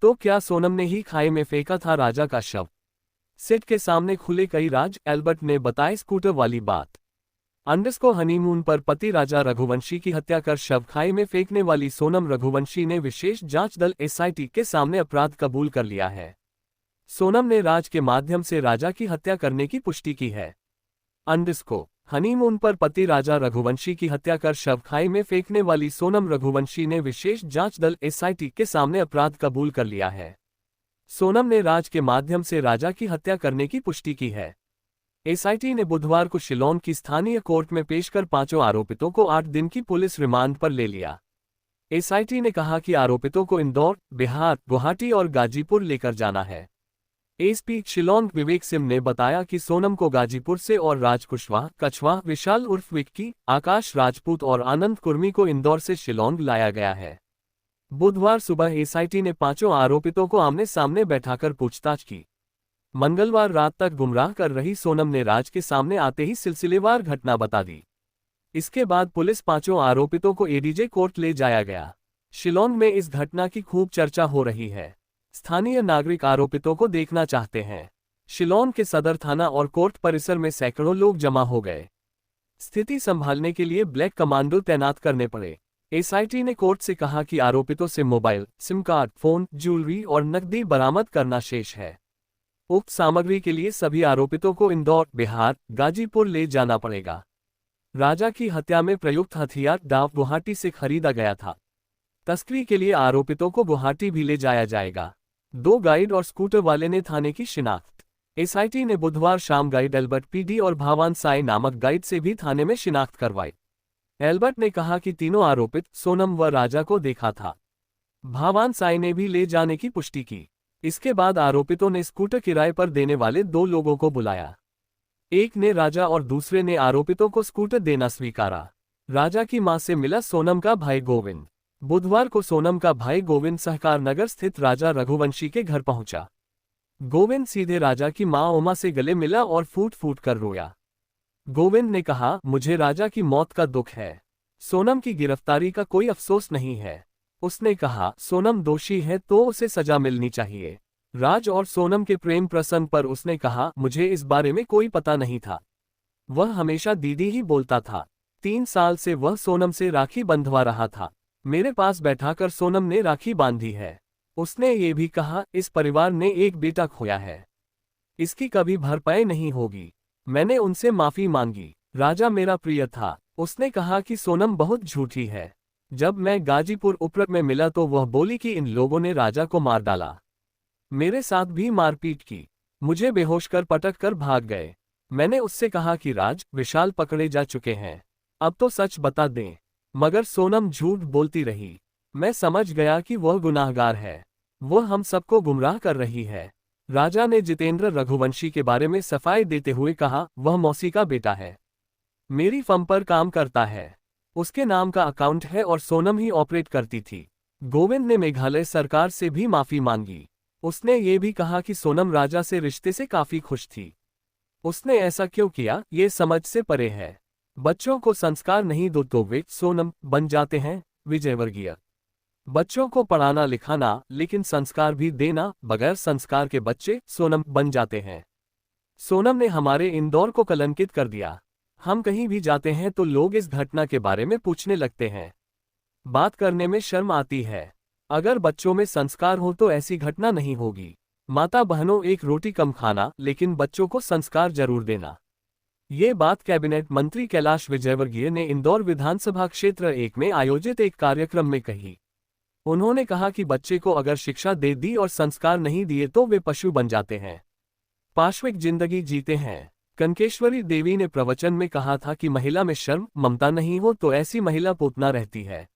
तो क्या सोनम ने ही खाई में फेंका था राजा का शव? सेट के सामने खुले कई राज, एल्बर्ट ने बताई स्कूटर वाली बात। अंडरस्को हनीमून पर पति राजा रघुवंशी की हत्या कर शव खाई में फेंकने वाली सोनम रघुवंशी ने विशेष जांच दल एसआईटी के सामने अपराध कबूल कर लिया है। सोनम ने राज के माध्यम से राजा की हत्या करने की पुष्टि की है। अंडरस्को हनीमून पर पति राजा रघुवंशी की हत्या कर शव खाई में फेंकने वाली सोनम रघुवंशी ने विशेष जांच दल एसआईटी के सामने अपराध कबूल कर लिया है। सोनम ने राज के माध्यम से राजा की हत्या करने की पुष्टि की है। एसआईटी ने बुधवार को शिलोंग की स्थानीय कोर्ट में पेश कर पांचों आरोपितों को 8 दिन की पुलिस रिमांड पर ले लिया। एसआईटी ने कहा कि आरोपितों को इंदौर, बिहार, गुवाहाटी और गाजीपुर लेकर जाना है। एसपी शिलोंग विवेक सिंह ने बताया कि सोनम को गाजीपुर से और राज कुशवाहा, कछवाहा, विशाल उर्फ विक्की, आकाश राजपूत और आनंद कुर्मी को इंदौर से शिलोंग लाया गया है। बुधवार सुबह एसआईटी ने पांचों आरोपितों को आमने सामने बैठाकर पूछताछ की। मंगलवार रात तक गुमराह कर रही सोनम ने राज के सामने आते ही सिलसिलेवार घटना बता दी। इसके बाद पुलिस पांचों आरोपितों को एडीजे कोर्ट ले जाया गया। शिलोंग में इस घटना की खूब चर्चा हो रही है। स्थानीय नागरिक आरोपितों को देखना चाहते हैं। शिलोंग के सदर थाना और कोर्ट परिसर में सैकड़ों लोग जमा हो गए। स्थिति संभालने के लिए ब्लैक कमांडो तैनात करने पड़े। एसआईटी ने कोर्ट से कहा कि आरोपितों से mobile, SIM card, phone, jewellery और नकदी बरामद करना शेष है। उक्त सामग्री के लिए सभी आरोपितों को इंदौर, बिहार, गाजीपुर ले जाना पड़ेगा। राजा की हत्या में प्रयुक्त हथियार डाव गुवाहाटी से खरीदा गया था। तस्करी के लिए आरोपितों को गुवाहाटी भी ले जाया जाएगा। 2 गाइड और स्कूटर वाले ने थाने की शिनाख्त। एसआईटी ने बुधवार शाम गाइड एल्बर्ट पीडी और भावान साई नामक गाइड से भी थाने में शिनाख्त करवाई। एल्बर्ट ने कहा कि तीनों आरोपित सोनम व राजा को देखा था। भावान साई ने भी ले जाने की पुष्टि की। इसके बाद आरोपितों ने स्कूटर किराए पर देने वाले 2 लोगों को बुलाया। एक ने राजा और दूसरे ने आरोपितों को स्कूटर देना स्वीकारा। राजा की मां से मिला सोनम का भाई गोविंद। बुधवार को सोनम का भाई गोविंद सहकार नगर स्थित राजा रघुवंशी के घर पहुंचा। गोविंद सीधे राजा की मां उमा से गले मिला और फूट फूट कर रोया। गोविंद ने कहा, मुझे राजा की मौत का दुख है। सोनम की गिरफ्तारी का कोई अफसोस नहीं है। उसने कहा, सोनम दोषी है तो उसे सजा मिलनी चाहिए। राज और सोनम के प्रेम प्रसंग पर उसने कहा, मुझे इस बारे में कोई पता नहीं था। वह हमेशा दीदी ही बोलता था। 3 साल से वह सोनम से राखी बंधवा रहा था। मेरे पास बैठाकर सोनम ने राखी बांधी है। उसने ये भी कहा, इस परिवार ने एक बेटा खोया है। इसकी कभी भरपाई नहीं होगी। मैंने उनसे माफी मांगी। राजा मेरा प्रिय था। उसने कहा कि सोनम बहुत झूठी है। जब मैं गाजीपुर उपरक में मिला तो वह बोली कि इन लोगों ने राजा को मार डाला। मेरे साथ भी मारपीट की। मुझे बेहोश कर पटक कर भाग गए। मैंने उससे कहा कि राज, विशाल पकड़े जा चुके हैं, अब तो सच बता दें। मगर सोनम झूठ बोलती रही। मैं समझ गया कि वह गुनाहगार है। वह हम सबको गुमराह कर रही है। राजा ने जितेंद्र रघुवंशी के बारे में सफाई देते हुए कहा, वह मौसी का बेटा है। मेरी फर्म पर काम करता है। उसके नाम का अकाउंट है और सोनम ही ऑपरेट करती थी। गोविंद ने मेघालय सरकार से भी माफी मांगी। उसने ये भी कहा कि सोनम राजा से रिश्ते से काफी खुश थी। उसने ऐसा क्यों किया, ये समझ से परे है। बच्चों को संस्कार नहीं दो तो वे सोनम बन जाते हैं। विजयवर्गीय। बच्चों को पढ़ाना लिखाना, लेकिन संस्कार भी देना, बगैर संस्कार के बच्चे सोनम बन जाते हैं। सोनम ने हमारे इंदौर को कलंकित कर दिया। हम कहीं भी जाते हैं तो लोग इस घटना के बारे में पूछने लगते हैं। बात करने में शर्म आती है। अगर बच्चों में संस्कार हो तो ऐसी घटना नहीं होगी। माता बहनों, एक रोटी कम खाना, लेकिन बच्चों को संस्कार जरूर देना। ये बात कैबिनेट मंत्री कैलाश विजयवर्गीय ने इंदौर विधानसभा क्षेत्र 1 में आयोजित एक कार्यक्रम में कही। उन्होंने कहा कि बच्चे को अगर शिक्षा दे दी और संस्कार नहीं दिए तो वे पशु बन जाते हैं, पाशविक जिंदगी जीते हैं। कनकेश्वरी देवी ने प्रवचन में कहा था कि महिला में शर्म, ममता नहीं हो तो ऐसी महिला पूतना रहती है।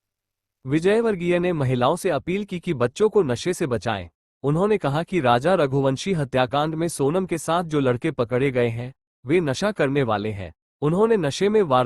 विजयवर्गीय ने महिलाओं से अपील की कि बच्चों को नशे से बचाएं। उन्होंने कहा कि राजा रघुवंशी हत्याकांड में सोनम के साथ जो लड़के पकड़े गए हैं, वे नशा करने वाले हैं। उन्होंने नशे में वार